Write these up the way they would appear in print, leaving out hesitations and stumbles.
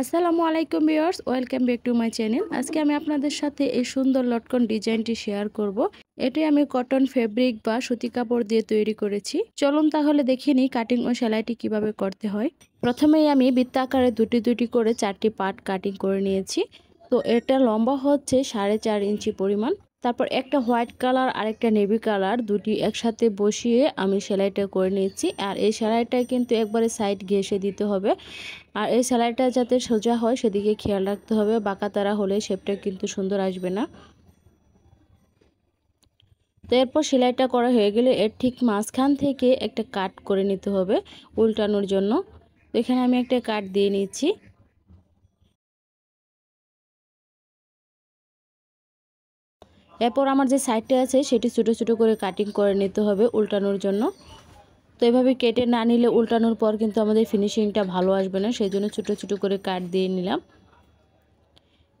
আসসালামু আলাইকুম viewers, welcome back to my channel. আজকে আমি আপনাদের সাথে এই সুন্দর লটকন ডিজাইনটি শেয়ার করব। এটি আমি কটন ফেব্রিক বা সুতি কাপড় দিয়ে তৈরি করেছি। চলুন তাহলে দেখে নিই কাটিং ও সেলাইটি কিভাবে করতে হয়। প্রথমেই আমি বৃত্তাকারে দুটি দুটি করে 4টি পার্ট কাটিং করে নিয়েছি। তো এটা লম্বা হচ্ছে 4.5 ইঞ্চি পরিমাণ। তারপর একটা হোয়াইট কালার আর একটা নেভি কালার দুটি একসাথে বসিয়ে আমি সেলাইটা করে নিয়েছি। আর এই সেলাইটা কিন্তু একবারে সাইড ঘেঁষে দিতে হবে। আর এই সেলাইটা যাতে সোজা হয় সেদিকে খেয়াল রাখতে হবে, বাঁকা তারা হলে শেপটা কিন্তু সুন্দর আসবে না। তো এরপর সেলাইটা করা হয়ে গেলে এর ঠিক মাঝখান থেকে একটা কাট করে নিতে হবে উল্টানোর জন্য। তো এখানে আমি একটা কাট দিয়ে নিচ্ছি। এরপর আমার যে সাইডটা আছে সেটি ছোটো ছোটো করে কাটিং করে নিতে হবে উল্টানোর জন্য। তো এভাবে কেটে না নিলে উল্টানোর পর কিন্তু আমাদের ফিনিশিংটা ভালো আসবে না, সেই জন্য ছোটো ছোটো করে কাট দিয়ে নিলাম।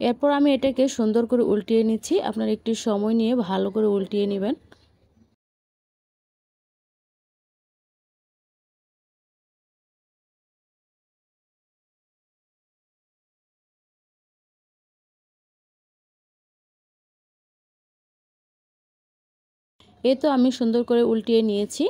এরপর আমি এটাকে সুন্দর করে উল্টিয়ে নিচ্ছি। আপনারা একটু সময় নিয়ে ভালো করে উল্টিয়ে নেবেন। এই তো আমি সুন্দর করে উল্টিয়ে নিয়েছি।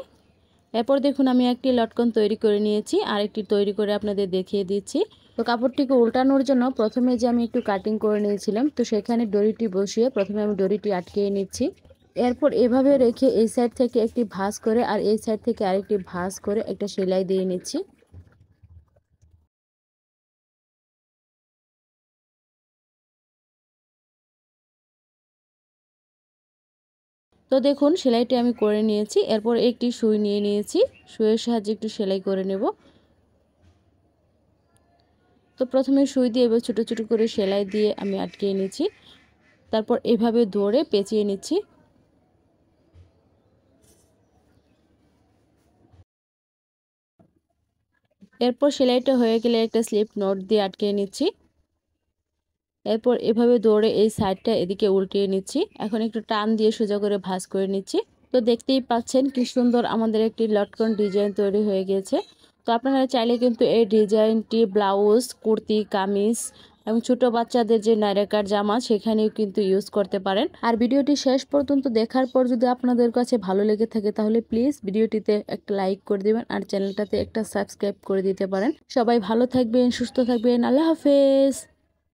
এরপর দেখুন আমি একটি লটকন তৈরি করে নিয়েছি, আরেকটি তৈরি করে আপনাদের দেখিয়ে দিচ্ছি। তো কাপড়টিকে উল্টানোর জন্য প্রথমে যে আমি একটু কাটিং করে নিয়েছিলাম, তো সেখানে দড়িটি বসিয়ে প্রথমে আমি দড়িটি আটকিয়ে নিচ্ছি। এরপর এভাবে রেখে এই সাইড থেকে একটি ভাঁজ করে আর এই সাইড থেকে আরেকটি ভাঁজ করে একটা সেলাই দিয়ে নিচ্ছি। তো দেখুন সেলাইটি আমি করে নিয়েছি। এরপর একটি সুই নিয়ে নিয়েছি, সুইয়ের সাহায্যে একটু সেলাই করে নেব। তো প্রথমে সুই দিয়ে এবার ছোটো ছোটো করে সেলাই দিয়ে আমি আটকিয়ে নিচ্ছি। তারপর এভাবে ধরে পেঁচিয়ে নিচ্ছি। এরপর সেলাইটা হয়ে গেলে একটা স্লিপ নট দিয়ে আটকে নিচ্ছি। এরপর এভাবে দৌড়ে এই সাইডটা এদিকে উল্টিয়ে নিচ্ছি। এখন একটু টান দিয়ে সোজা করে ভাঁজ করে নিচ্ছি। তো দেখতেই পাচ্ছেন কি সুন্দর আমাদের একটি লটকন ডিজাইন তৈরি হয়ে গেছে। তো আপনারা চাইলে কিন্তু এই ডিজাইনটি ব্লাউজ, কুর্তি, কামিজ এবং ছোট বাচ্চাদের যে নায়রাকার জামা সেখানেও কিন্তু ইউজ করতে পারেন। আর ভিডিওটি শেষ পর্যন্ত দেখার পর যদি আপনাদের কাছে ভালো লেগে থাকে তাহলে প্লিজ ভিডিওটিতে একটা লাইক করে দিবেন আর চ্যানেলটাতে একটা সাবস্ক্রাইব করে দিতে পারেন। সবাই ভালো থাকবেন, সুস্থ থাকবেন। আল্লাহ হাফেজ।